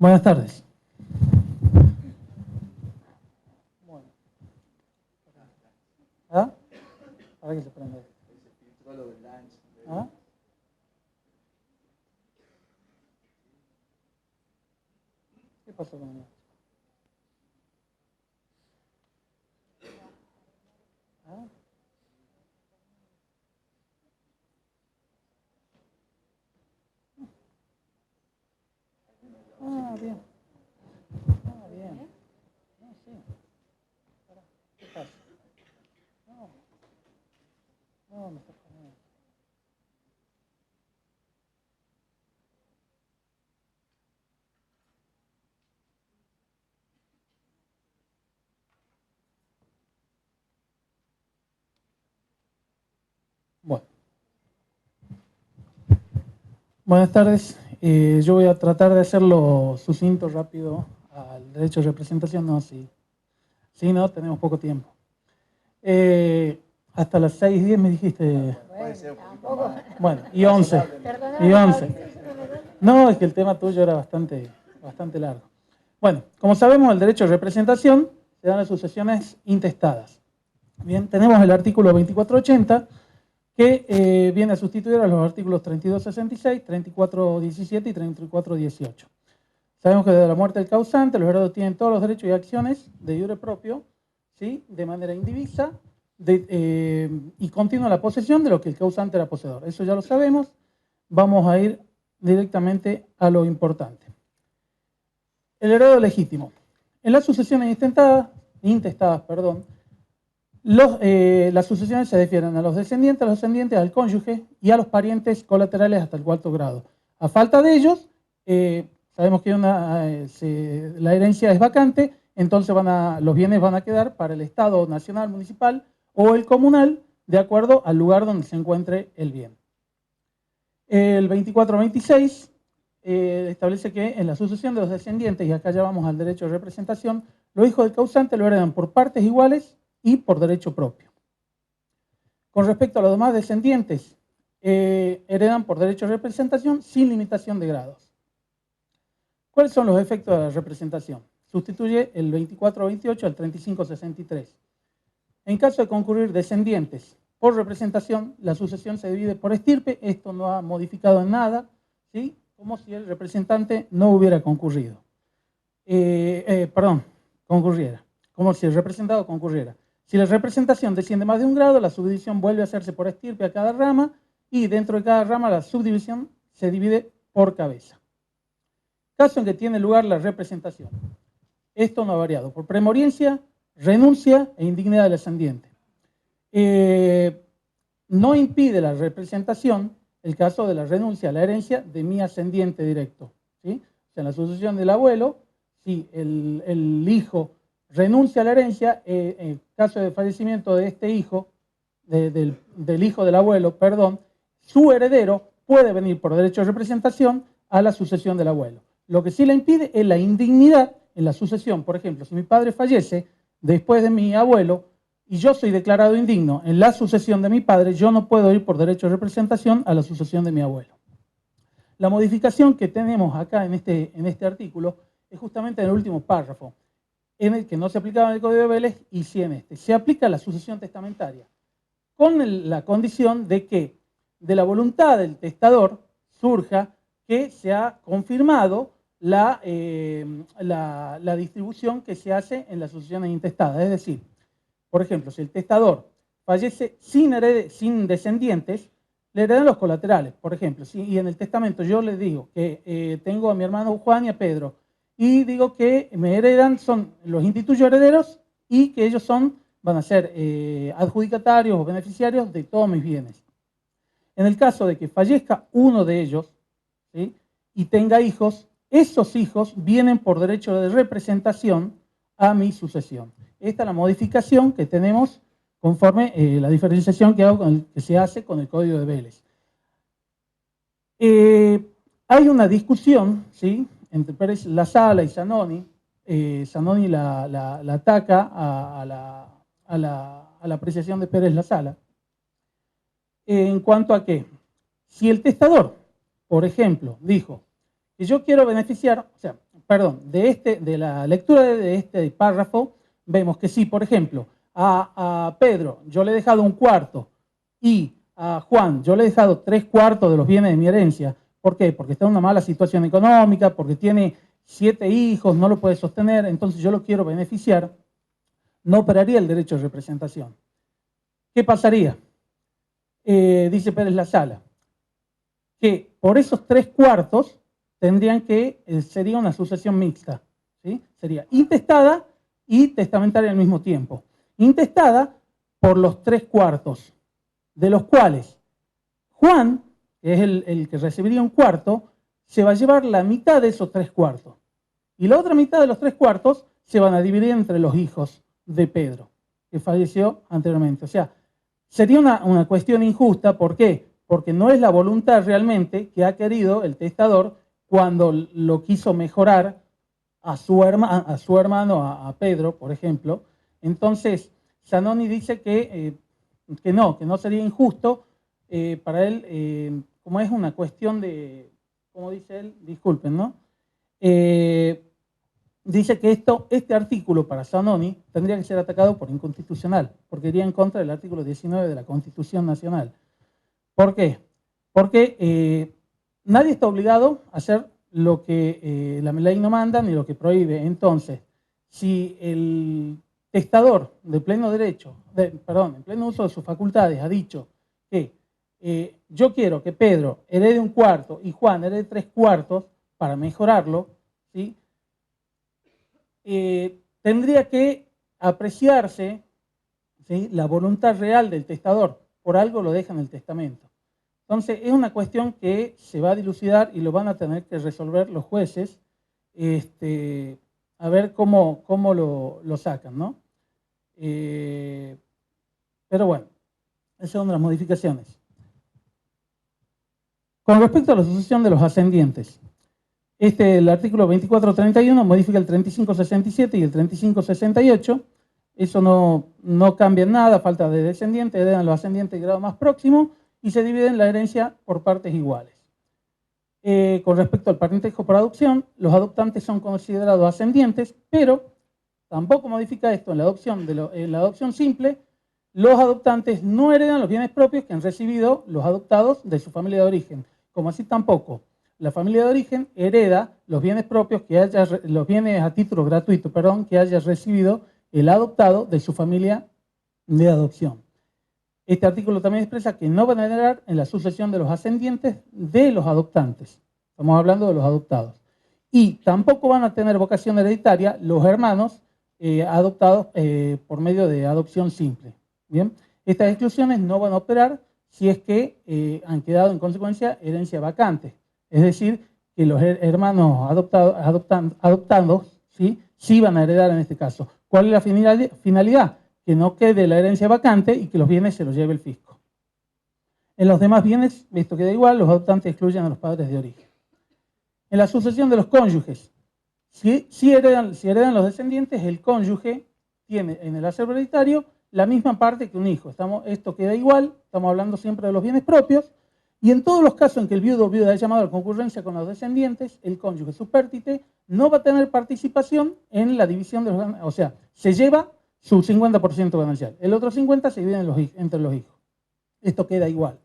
Buenas tardes. Bueno. ¿Ah? ¿Para qué se prende? ¿Ah? ¿Qué pasó con él? ¿Ah? Ah, bien. Ah, bien. No, sí. Pará. ¿Qué pasa? No, no, me está poniendo. Bueno, buenas tardes. Yo voy a tratar de hacerlo sucinto, rápido, al derecho de representación. No, sí, no, tenemos poco tiempo. Hasta las 6:10 me dijiste. Bueno, y 11. Y 11. No, es que el tema tuyo era bastante largo. Bueno, como sabemos, el derecho de representación se da en las sucesiones intestadas. Bien, tenemos el artículo 2480 que viene a sustituir a los artículos 3266, 3417 y 3418. Sabemos que desde la muerte del causante, los herederos tienen todos los derechos y acciones de iure propio, ¿sí?, de manera indivisa y continua la posesión de lo que el causante era poseedor. Eso ya lo sabemos. Vamos a ir directamente a lo importante. El heredero legítimo. En las sucesiones intestadas, las sucesiones se refieren a los descendientes, al cónyuge y a los parientes colaterales hasta el cuarto grado. A falta de ellos, sabemos que la herencia es vacante, entonces los bienes van a quedar para el Estado nacional, municipal o el comunal, de acuerdo al lugar donde se encuentre el bien. El 2426 establece que en la sucesión de los descendientes, y acá ya vamos al derecho de representación, los hijos del causante lo heredan por partes iguales y por derecho propio. Con respecto a los demás descendientes, heredan por derecho de representación sin limitación de grados. ¿Cuáles son los efectos de la representación? Sustituye el 2428 al 3563. En caso de concurrir descendientes por representación, la sucesión se divide por estirpe. Esto no ha modificado en nada, ¿sí?, como si el representante no hubiera concurrido. Concurriera. Como si el representado concurriera. Si la representación desciende más de un grado, la subdivisión vuelve a hacerse por estirpe a cada rama y dentro de cada rama la subdivisión se divide por cabeza. Caso en que tiene lugar la representación. Esto no ha variado. Por premoriencia, renuncia e indignidad del ascendiente. No impide la representación el caso de la renuncia a la herencia de mi ascendiente directo, ¿sí? O sea, en la sucesión del abuelo, si el hijo renuncia a la herencia, en caso de fallecimiento de este hijo, del hijo del abuelo, su heredero puede venir por derecho de representación a la sucesión del abuelo. Lo que sí le impide es la indignidad en la sucesión. Por ejemplo, si mi padre fallece después de mi abuelo y yo soy declarado indigno en la sucesión de mi padre, yo no puedo ir por derecho de representación a la sucesión de mi abuelo. La modificación que tenemos acá en este artículo es justamente en el último párrafo, en el que no se aplicaba en el Código de Vélez y sí en este. Se aplica la sucesión testamentaria, con la condición de que de la voluntad del testador surja que se ha confirmado la distribución que se hace en las sucesiones intestadas. Es decir, por ejemplo, si el testador fallece sin descendientes, le heredan los colaterales. Por ejemplo, y en el testamento yo le digo que tengo a mi hermano Juan y a Pedro, y digo que me heredan, los instituyo herederos y que ellos van a ser adjudicatarios o beneficiarios de todos mis bienes. En el caso de que fallezca uno de ellos, ¿sí?, y tenga hijos, esos hijos vienen por derecho de representación a mi sucesión. Esta es la modificación que tenemos conforme la diferenciación que se hace con el Código de Vélez. Hay una discusión, ¿sí?, entre Pérez Lasala y Zanoni. Zanoni la ataca a la apreciación de Pérez Lasala. En cuanto a que, si el testador, por ejemplo, dijo que yo quiero beneficiar, o sea, de la lectura de este párrafo, vemos que si, por ejemplo, a Pedro yo le he dejado un cuarto y a Juan yo le he dejado 3/4 de los bienes de mi herencia, ¿por qué? Porque está en una mala situación económica, porque tiene 7 hijos, no lo puede sostener, entonces yo lo quiero beneficiar, no operaría el derecho de representación. ¿Qué pasaría? Dice Pérez La Sala, que por esos 3/4 tendrían que, sería una sucesión mixta, ¿sí? Sería intestada y testamentaria al mismo tiempo. Intestada por los 3/4, de los cuales Juan, que es el que recibiría un cuarto, se va a llevar la mitad de esos 3/4. Y la otra mitad de los 3/4 se van a dividir entre los hijos de Pedro, que falleció anteriormente. O sea, sería una cuestión injusta. ¿Por qué? Porque no es la voluntad realmente que ha querido el testador cuando lo quiso mejorar a su hermano, a Pedro, por ejemplo. Entonces, Zanoni dice que no sería injusto para él, como es una cuestión de, como dice él, disculpen, ¿no? Dice que este artículo para Zanoni tendría que ser atacado por inconstitucional, porque iría en contra del artículo 19 de la Constitución Nacional. ¿Por qué? Porque nadie está obligado a hacer lo que la ley no manda ni lo que prohíbe. Entonces, si el testador de pleno derecho, en pleno uso de sus facultades, ha dicho que yo quiero que Pedro herede un cuarto y Juan herede 3/4 para mejorarlo, ¿sí? Tendría que apreciarse, ¿sí?, la voluntad real del testador. Por algo lo deja en el testamento. Entonces, es una cuestión que se va a dilucidar y lo van a tener que resolver los jueces, a ver cómo lo sacan, ¿no? Pero bueno, esas son las modificaciones. Con respecto a la sucesión de los ascendientes, el artículo 2431 modifica el 3567 y el 3568. Eso no cambia en nada, falta de descendientes, heredan los ascendientes de grado más próximo y se dividen la herencia por partes iguales. Con respecto al parentesco por adopción, los adoptantes son considerados ascendientes, pero tampoco modifica esto en la adopción simple. Los adoptantes no heredan los bienes propios que han recibido los adoptados de su familia de origen, como así tampoco la familia de origen hereda los bienes propios los bienes a título gratuito, que haya recibido el adoptado de su familia de adopción. Este artículo también expresa que no van a heredar en la sucesión de los ascendientes de los adoptantes. Estamos hablando de los adoptados. Y tampoco van a tener vocación hereditaria los hermanos adoptados por medio de adopción simple. Bien, estas exclusiones no van a operar si es que han quedado en consecuencia herencia vacante. Es decir, que los hermanos adoptados sí van a heredar en este caso. ¿Cuál es la finalidad? Que no quede la herencia vacante y que los bienes se los lleve el fisco. En los demás bienes, esto queda igual, los adoptantes excluyen a los padres de origen. En la sucesión de los cónyuges, si heredan los descendientes, el cónyuge tiene en el acervo hereditario la misma parte que un hijo. Esto queda igual, estamos hablando siempre de los bienes propios, y en todos los casos en que el viudo o viuda haya llamado a la concurrencia con los descendientes, el cónyuge supérstite no va a tener participación en la división de los gananciales, o sea, se lleva su 50% ganancial. El otro 50% se divide entre los hijos. Esto queda igual.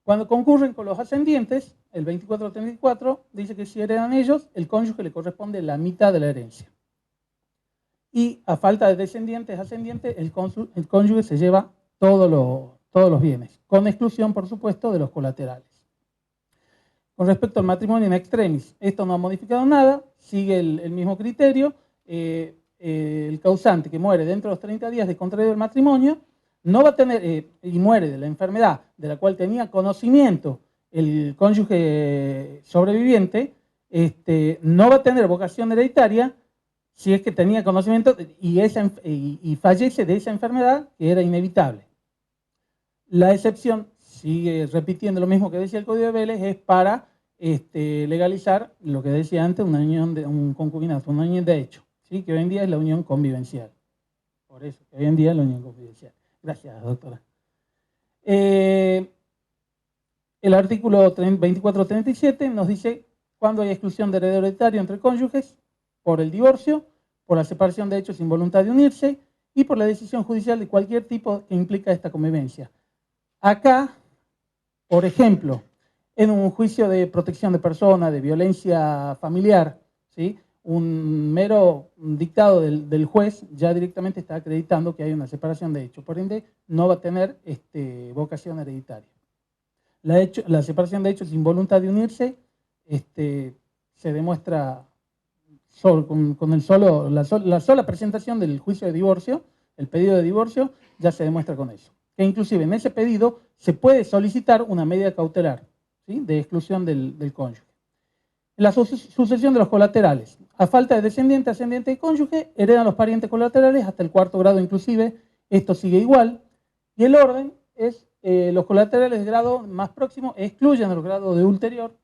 Cuando concurren con los ascendientes, el 2434 dice que si heredan ellos, el cónyuge le corresponde la mitad de la herencia. Y a falta de descendientes ascendientes, el cónyuge se lleva todos los bienes, con exclusión, por supuesto, de los colaterales. Con respecto al matrimonio in extremis, esto no ha modificado nada, sigue el mismo criterio. El causante que muere dentro de los 30 días de contraído el matrimonio no va a tener, y muere de la enfermedad de la cual tenía conocimiento el cónyuge sobreviviente, no va a tener vocación hereditaria si es que tenía conocimiento y fallece de esa enfermedad que era inevitable. La excepción, sigue repitiendo lo mismo que decía el Código de Vélez, es para legalizar lo que decía antes, un concubinato, una unión de hecho, ¿sí?, que hoy en día es la unión convivencial. Por eso, que hoy en día es la unión convivencial. Gracias, doctora. El artículo 2437 nos dice cuando hay exclusión de heredero hereditario entre cónyuges, por el divorcio, por la separación de hechos sin voluntad de unirse y por la decisión judicial de cualquier tipo que implica esta convivencia. Acá, por ejemplo, en un juicio de protección de persona, de violencia familiar, ¿sí?, un mero dictado del juez ya directamente está acreditando que hay una separación de hechos. Por ende, no va a tener vocación hereditaria. La separación de hechos sin voluntad de unirse se demuestra con la sola presentación del juicio de divorcio, el pedido de divorcio, ya se demuestra con eso. Que inclusive en ese pedido se puede solicitar una medida cautelar, ¿sí?, de exclusión del cónyuge. La sucesión de los colaterales. A falta de descendiente, ascendiente y cónyuge, heredan los parientes colaterales hasta el cuarto grado inclusive. Esto sigue igual. Y el orden es los colaterales de grado más próximo excluyen los grados de ulterior.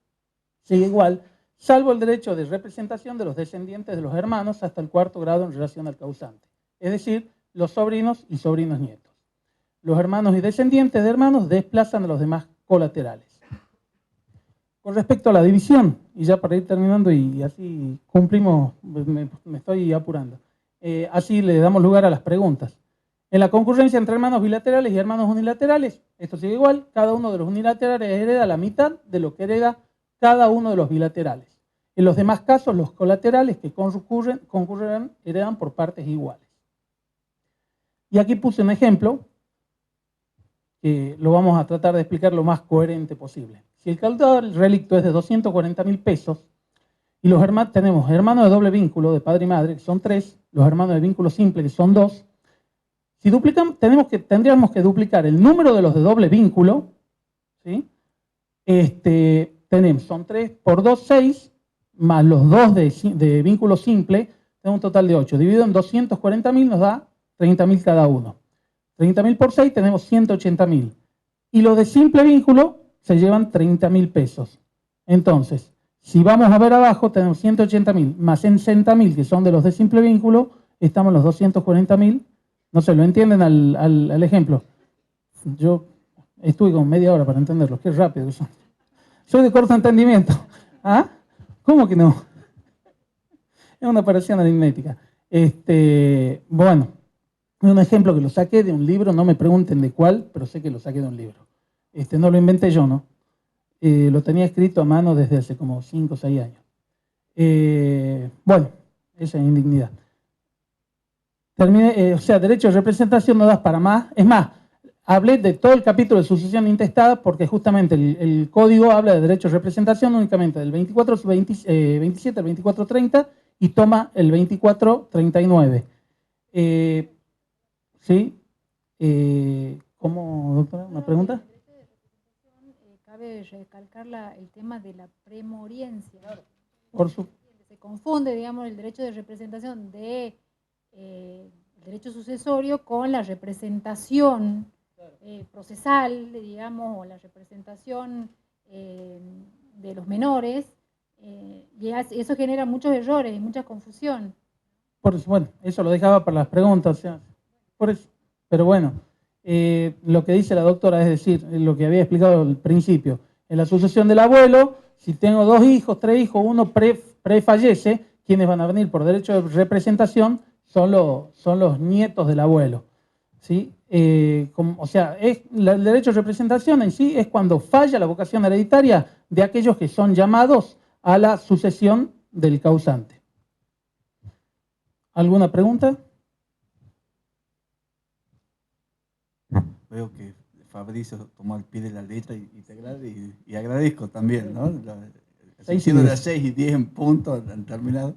Sigue igual, salvo el derecho de representación de los descendientes de los hermanos hasta el cuarto grado en relación al causante. Es decir, los sobrinos y sobrinos nietos. Los hermanos y descendientes de hermanos desplazan a los demás colaterales. Con respecto a la división, y ya para ir terminando y así cumplimos, me estoy apurando, así le damos lugar a las preguntas. En la concurrencia entre hermanos bilaterales y hermanos unilaterales, esto sigue igual, cada uno de los unilaterales hereda la mitad de lo que hereda cada uno de los bilaterales. En los demás casos, los colaterales que concurren heredan por partes iguales. Y aquí puse un ejemplo que lo vamos a tratar de explicar lo más coherente posible. Si el caudal relicto es de 240.000 pesos y los tenemos hermanos de doble vínculo, de padre y madre, que son 3, los hermanos de vínculo simple, que son 2, si duplican, tendríamos que duplicar el número de los de doble vínculo, ¿sí? Son 3 por 2, 6, más los 2 de vínculo simple, tenemos un total de 8. Dividido en 240.000 nos da 30.000 cada uno. 30.000 por 6 tenemos 180.000. Y los de simple vínculo se llevan 30.000 pesos. Entonces, si vamos a ver abajo, tenemos 180.000 más 60.000 que son de los de simple vínculo, estamos en los 240.000. No sé, ¿lo entienden al ejemplo? Yo estuve como media hora para entenderlo, qué rápido eso. Soy de corto entendimiento. ¿Ah? ¿Cómo que no? Es una operación aritmética. Bueno, un ejemplo que lo saqué de un libro, no me pregunten de cuál, pero sé que lo saqué de un libro. No lo inventé yo, ¿no? Lo tenía escrito a mano desde hace como 5 o 6 años. Bueno, esa es indignidad. O sea, derecho de representación no das para más. Es más, hablé de todo el capítulo de sucesión intestada porque justamente el código habla de derecho de representación únicamente del 27 al 2430 y toma el 2439. ¿Sí? ¿Cómo, doctora? ¿Una pregunta? Cabe recalcar el tema de la premoriencia. Por su... Se confunde, digamos, el derecho de representación de el derecho sucesorio con la representación procesal, digamos, o la representación de los menores, y eso genera muchos errores y mucha confusión. Por eso, bueno, eso lo dejaba para las preguntas, o sea, por eso. Pero bueno, lo que dice la doctora, es decir, lo que había explicado al principio, en la sucesión del abuelo, si tengo 2 hijos, 3 hijos, uno prefallece, quienes van a venir por derecho de representación son los nietos del abuelo. ¿Sí? O sea, el derecho de representación en sí es cuando falla la vocación hereditaria de aquellos que son llamados a la sucesión del causante. ¿Alguna pregunta? Veo que Fabricio tomó al pie de la letra y agradezco también, ¿no? Siendo las 6 y 10 en punto han terminado.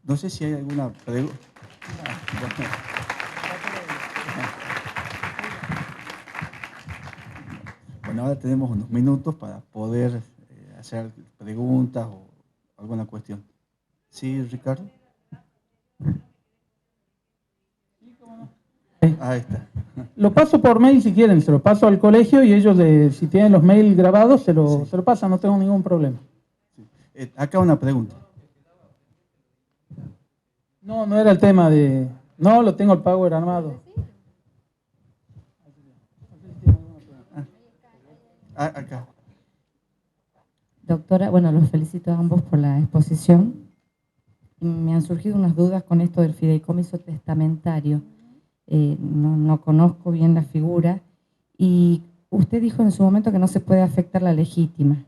No sé si hay alguna pregunta. Bueno, ahora tenemos unos minutos para poder hacer preguntas o alguna cuestión. ¿Sí, Ricardo? Ahí está. Lo paso por mail si quieren, se lo paso al colegio y ellos, si tienen los mails grabados, se lo pasan, no tengo ningún problema. Acá una pregunta. No, no era el tema de... No, lo tengo el Power armado. Acá. Doctora, bueno, los felicito a ambos por la exposición. Me han surgido unas dudas con esto del fideicomiso testamentario. No conozco bien la figura y usted dijo en su momento que no se puede afectar la legítima,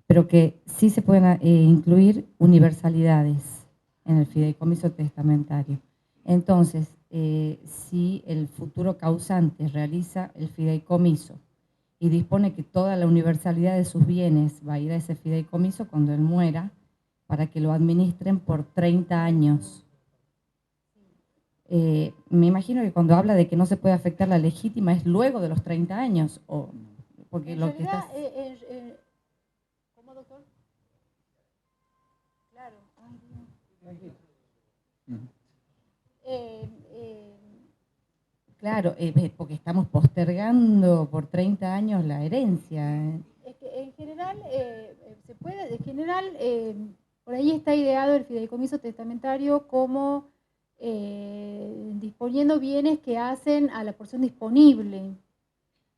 pero que sí se pueden incluir universalidades en el fideicomiso testamentario. Entonces, si el futuro causante realiza el fideicomiso y dispone que toda la universalidad de sus bienes va a ir a ese fideicomiso cuando él muera, para que lo administren por 30 años. Me imagino que cuando habla de que no se puede afectar la legítima es luego de los 30 años, o porque en lo realidad, que estás... ¿cómo, doctor? Claro. Ay, Dios. Claro, porque estamos postergando por 30 años la herencia. Es que en general, se puede, en general, por ahí está ideado el fideicomiso testamentario como disponiendo bienes que hacen a la porción disponible.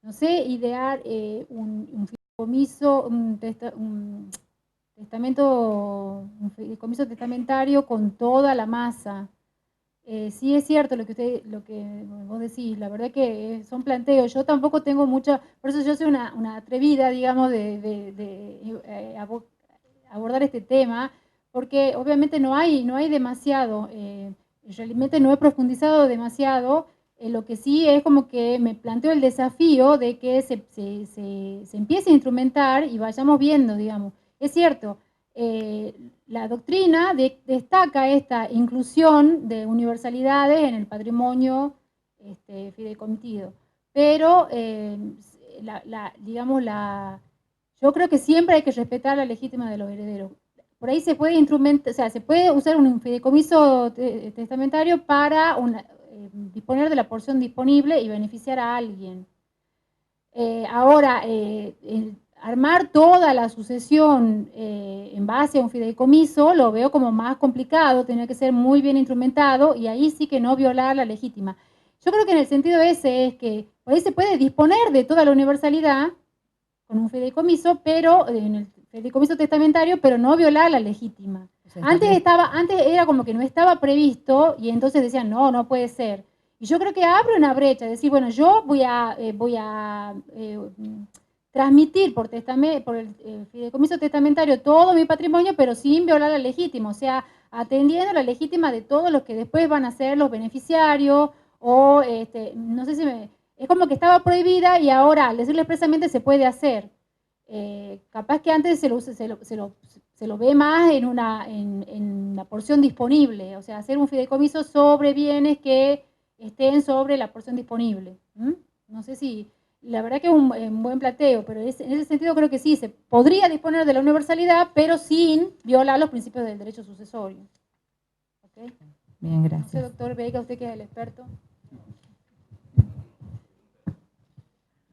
No sé, idear un fideicomiso, un fideicomiso testamentario con toda la masa. Sí es cierto lo que vos decís, la verdad que son planteos. Yo tampoco tengo mucha, por eso yo soy una atrevida, digamos, de abordar este tema, porque obviamente no hay demasiado, realmente no he profundizado demasiado. Lo que sí es como que me planteo el desafío de que se empiece a instrumentar y vayamos viendo, digamos. Es cierto, la doctrina destaca esta inclusión de universalidades en el patrimonio fideicomitido, pero yo creo que siempre hay que respetar la legítima de los herederos. Por ahí se puede instrumentar, o sea, se puede usar un fideicomiso testamentario para disponer de la porción disponible y beneficiar a alguien. Ahora, armar toda la sucesión en base a un fideicomiso lo veo como más complicado, tenía que ser muy bien instrumentado y ahí sí que no violar la legítima. Yo creo que en el sentido ese es que por ahí se puede disponer de toda la universalidad con un fideicomiso, pero en el fideicomiso testamentario, pero no violar la legítima. O sea, antes era como que no estaba previsto y entonces decían, no puede ser. Y yo creo que abre una brecha, decir, bueno, yo voy a transmitir por el fideicomiso testamentario todo mi patrimonio, pero sin violar la legítima, o sea, atendiendo la legítima de todos los que después van a ser los beneficiarios, o no sé si es como que estaba prohibida y ahora al decirlo expresamente se puede hacer. Capaz que antes se lo ve más en una porción disponible, o sea, hacer un fideicomiso sobre bienes que estén sobre la porción disponible. No sé si, la verdad que es un buen planteo, pero en ese sentido creo que sí, se podría disponer de la universalidad, pero sin violar los principios del derecho sucesorio. ¿Okay? Bien, gracias. No sé, doctor Vega, usted que es el experto.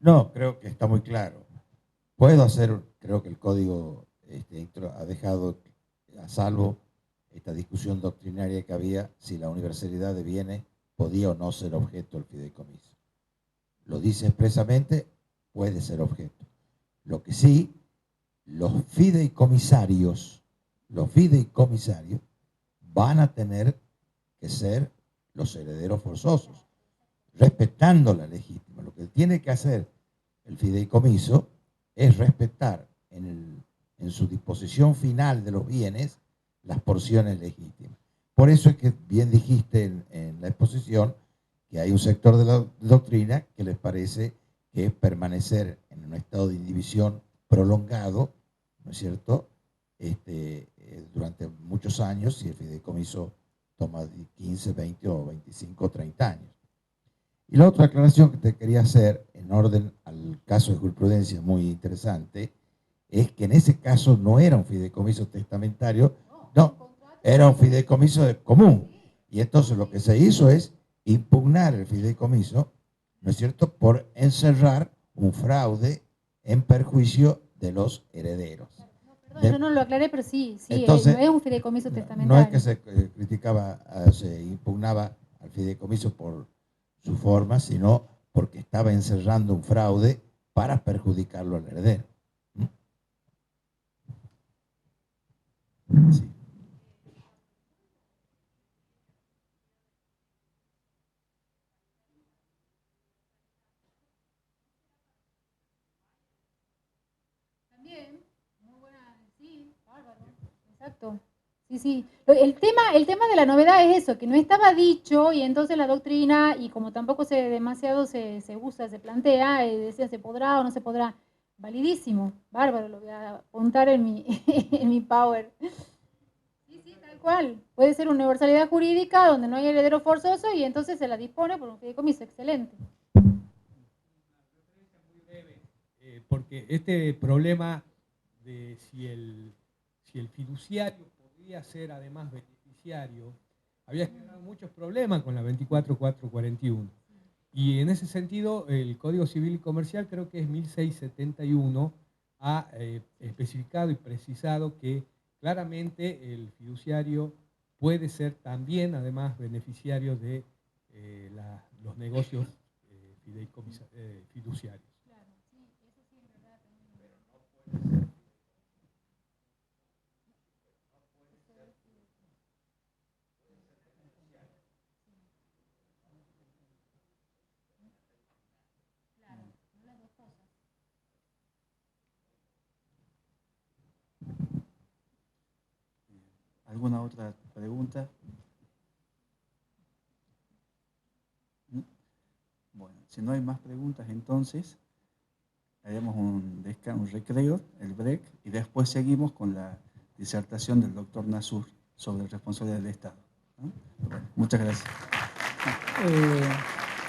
No, creo que está muy claro. Puedo hacer, creo que el código ha dejado a salvo esta discusión doctrinaria que había si la universalidad de bienes podía o no ser objeto del fideicomiso. Lo dice expresamente, puede ser objeto. Lo que sí, los fideicomisarios van a tener que ser los herederos forzosos, respetando la legítima. Lo que tiene que hacer el fideicomiso es respetar en su disposición final de los bienes las porciones legítimas. Por eso es que bien dijiste en la exposición que hay un sector de la doctrina que les parece que permanecer en un estado de indivisión prolongado, ¿no es cierto?, durante muchos años, si el fideicomiso toma 15, 20 o 25 o 30 años. Y la otra aclaración que te quería hacer, en orden al caso de jurisprudencia muy interesante, es que en ese caso no era un fideicomiso testamentario, no, era un fideicomiso común. Y entonces lo que se hizo es impugnar el fideicomiso, ¿no es cierto?, por encerrar un fraude en perjuicio de los herederos. Yo no lo aclaré, pero sí, entonces, no es un fideicomiso testamentario. No es que se criticaba, se impugnaba al fideicomiso por su forma, sino porque estaba encerrando un fraude para perjudicarlo al heredero. Exacto. Sí, sí. El tema de la novedad es eso, que no estaba dicho y entonces la doctrina, y como tampoco demasiado se usa, se plantea, decía se podrá o no se podrá. Validísimo, bárbaro, lo voy a apuntar en mi, en mi power. Sí, sí, tal cual. Puede ser una universalidad jurídica donde no hay heredero forzoso y entonces se la dispone por un fideicomiso. Excelente. Porque este problema de si el fiduciario podría ser además beneficiario, había generado muchos problemas con la 24441. Y en ese sentido, el Código Civil y Comercial, creo que es 1671, ha especificado y precisado que claramente el fiduciario puede ser también, además, beneficiario de los negocios fiduciarios. ¿Alguna otra pregunta? Bueno, si no hay más preguntas, entonces haremos un recreo, el break, y después seguimos con la disertación del doctor Nasur sobre responsabilidad del Estado. ¿No? Bueno, muchas gracias.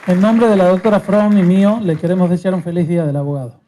En nombre de la doctora From y mío, le queremos desear un feliz día del abogado.